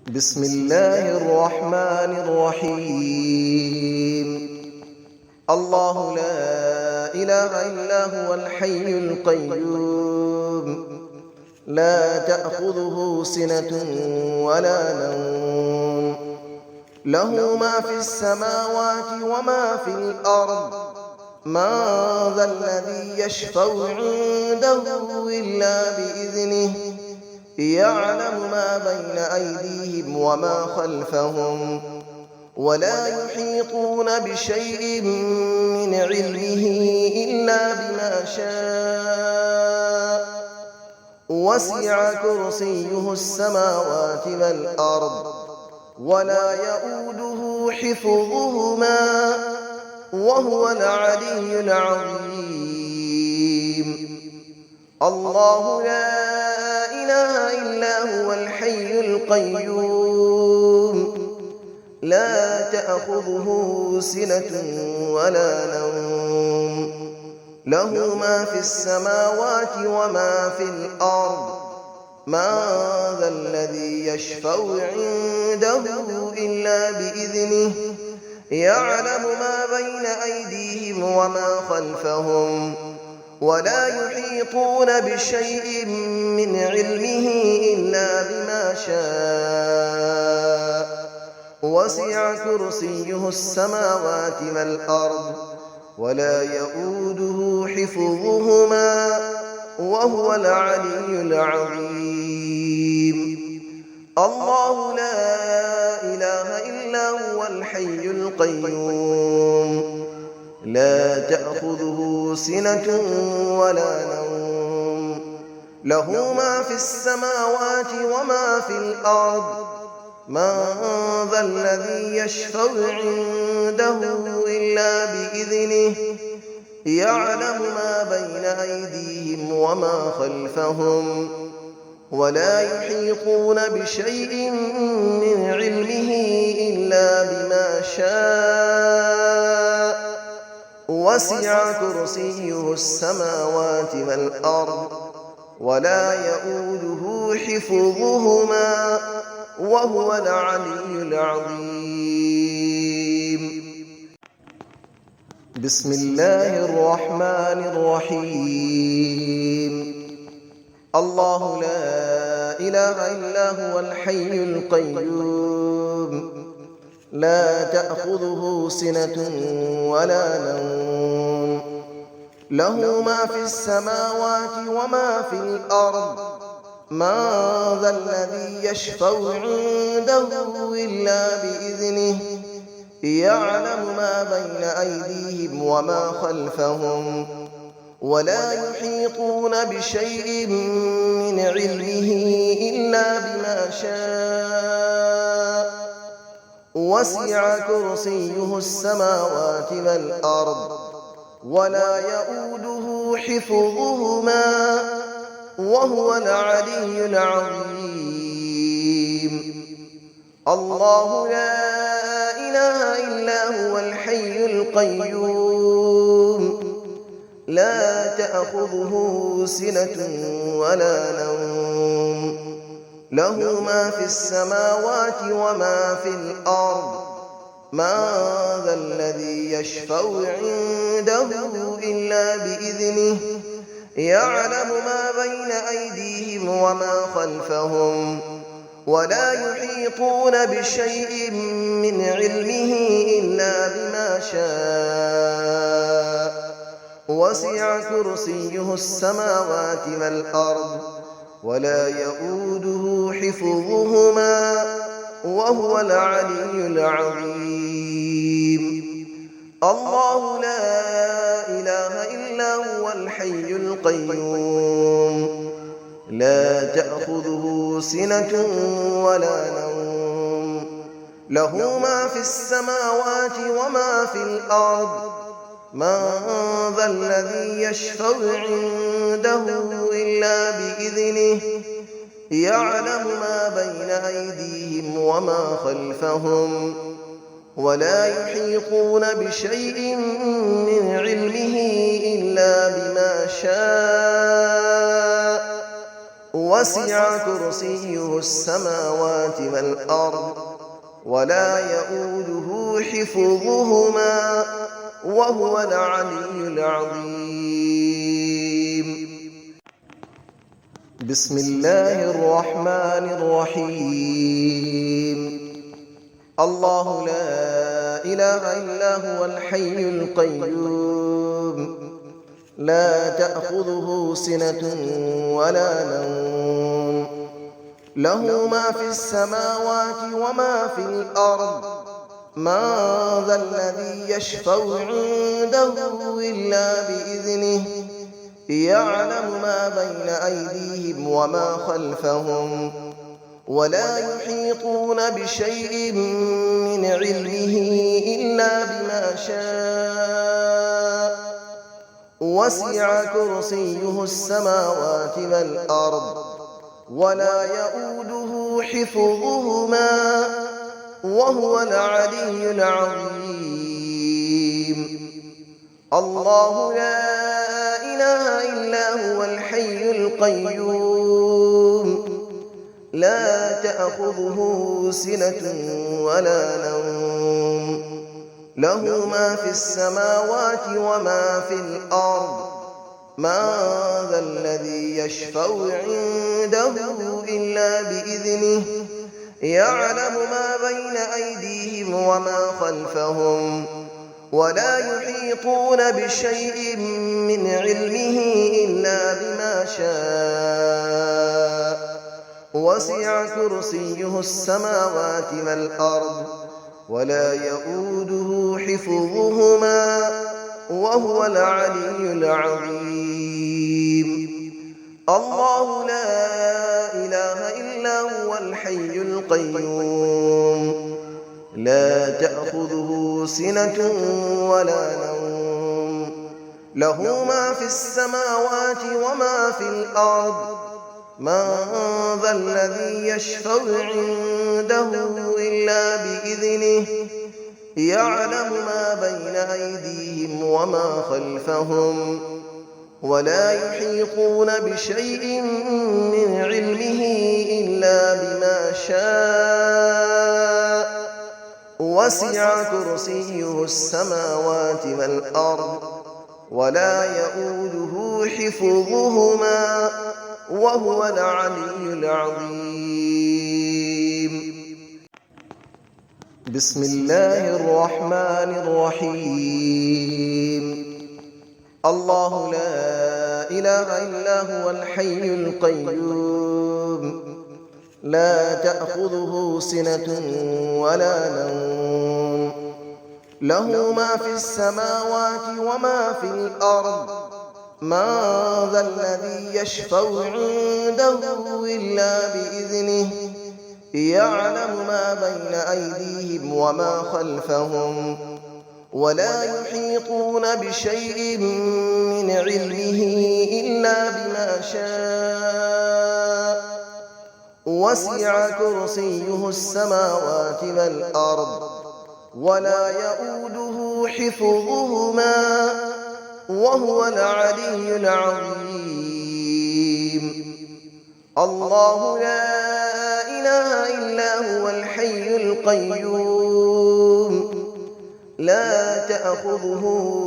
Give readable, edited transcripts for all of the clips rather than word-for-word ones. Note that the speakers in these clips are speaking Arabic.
بسم الله الرحمن الرحيم. الله لا إله إلا هو الحي القيوم، لا تأخذه سنة ولا نوم، له ما في السماوات وما في الأرض. من ذا الذي يشفع عنده إلا بإذنه، يعلم ما بين أيديهم وما خلفهم، ولا يحيطون بشيء من علمه إلا بما شاء. وسع كرسيه السماوات والأرض، ولا يؤوده حفظهما، وهو العلي العظيم. الله لا إله إلا هو الحي القيوم، لا تأخذه سنة ولا نوم، له ما في السماوات وما في الأرض. من ذا الذي يشفع عنده إلا بإذنه، يعلم ما بين أيديهم وما خلفهم، ولا يحيطون بشيء من علمه إلا بما شاء. وسع كرسيه السماوات والأرض، ولا يؤوده حفظهما، وهو العلي العظيم. الله لا إله إلا هو الحي القيوم، لا تأخذه سنة ولا نوم، له ما في السماوات وما في الأرض. من ذا الذي يشفع عنده إلا بإذنه، يعلم ما بين أيديهم وما خلفهم، ولا يحيطون بشيء من علمه إلا بما شاء. وسع كرسيه السماوات والأرض، ولا يؤوده حفظهما، وهو العلي العظيم. بسم الله الرحمن الرحيم. الله لا إله إلا هو الحي القيوم، لا تأخذه سنة ولا نوم، له ما في السماوات وما في الأرض. من ذا الذي يشفع عنده إلا بإذنه، يعلم ما بين أيديهم وما خلفهم، ولا يحيطون بشيء من علمه إلا بما شاء. وسع كرسيه السماوات والأرض، ولا يؤوده حفظهما، وهو العلي العظيم. الله لا إله إلا هو الحي القيوم، لا تأخذه سنة ولا نوم، له ما في السماوات وما في الأرض. من ذا الذي يشفع عنده إلا بإذنه، يعلم ما بين أيديهم وما خلفهم، ولا يحيطون بشيء من علمه إلا بما شاء. وسع كرسيه السماوات والأرض، ولا يؤوده حفظهما، وهو العلي العظيم. الله لا إله إلا هو الحي القيوم، لا تأخذه سنة ولا نوم، له ما في السماوات وما في الأرض. من ذا الذي يشفع عنده إلا بإذنه، يعلم ما بين أيديهم وما خلفهم، ولا يحيطون بشيء من علمه إلا بما شاء. وسع كرسيه السماوات والأرض ولا يؤوده حفظهما وهو العلي العظيم. بسم الله الرحمن الرحيم. الله لا إله إلا هو الحي القيوم لا تأخذه سنة ولا نوم له ما في السماوات وما في الأرض من ذا الذي يشفع عنده إلا بإذنه يعلم ما بين أيديهم وما خلفهم ولا يحيطون بشيء من علمه إلا بما شاء وسع كرسيه السماوات والأرض ولا يؤوده حفظهما وهو العلي العظيم. الله لا إله إلا هو الحي القيوم لا تأخذه سنة ولا نوم له ما في السماوات وما في الأرض من ذا الذي يشفع عنده إلا بإذنه يعلم ما بين أيديهم وما خلفهم ولا يحيطون بشيء من علمه إلا بما شاء وسع كرسيه السماوات والأرض ولا يؤوده حفظهما وهو العلي العظيم. الله لا إله إلا هو الحي القيوم لا تأخذه سنة ولا نوم له ما في السماوات وما في الأرض من ذا الذي يشفع عنده إلا بإذنه يعلم ما بين أيديهم وما خلفهم ولا يحيطون بشيء من علمه إلا بما شاء وسع كرسيه السماوات والأرض ولا يؤوده حفظهما وهو العلي العظيم. بسم الله الرحمن الرحيم. الله لا إله إلا هو الحي القيوم لا تأخذه سنة ولا نوم له ما في السماوات وما في الأرض من ذا الذي يشفع عنده إلا بإذنه يعلم ما بين أيديهم وما خلفهم ولا يحيطون بشيء من علمه إلا بما شاء وسع كرسيه السماوات والأرض ولا يؤوده حفظهما وهو العلي العظيم. الله لا إله إلا هو الحي القيوم لا تأخذه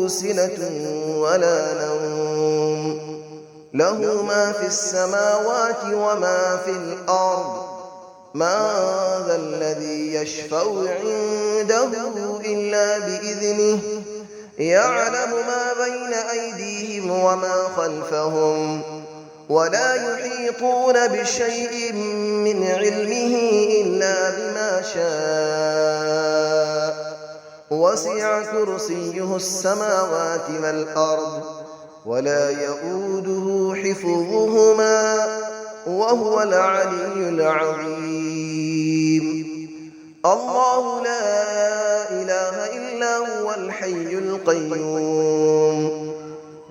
سنة ولا نوم له ما في السماوات وما في الأرض من ذا الذي يشفع عنده إلا بإذنه يعلم ما بين أيديهم وما خلفهم ولا يحيطون بشيء من علمه إلا بما شاء وسع كرسيه السماوات والأرض ولا يؤوده حفظهما وهو العلي العظيم. الله لا إله إلا هو الحي القيوم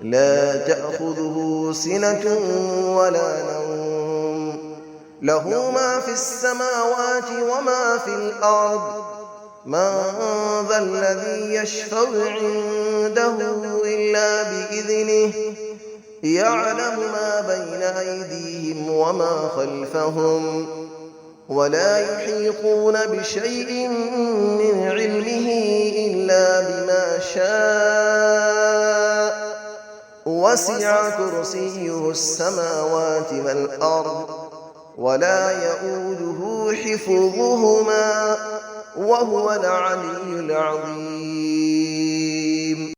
لا تأخذه سنة ولا نوم له ما في السماوات وما في الأرض من ذا الذي يشفع عنده إلا بإذنه يعلم ما بين أيديهم وما خلفهم ولا يحيطون بشيء من علمه إلا بما شاء وسع كرسيه السماوات والأرض ولا يئوده حفظهما وهو العلي العظيم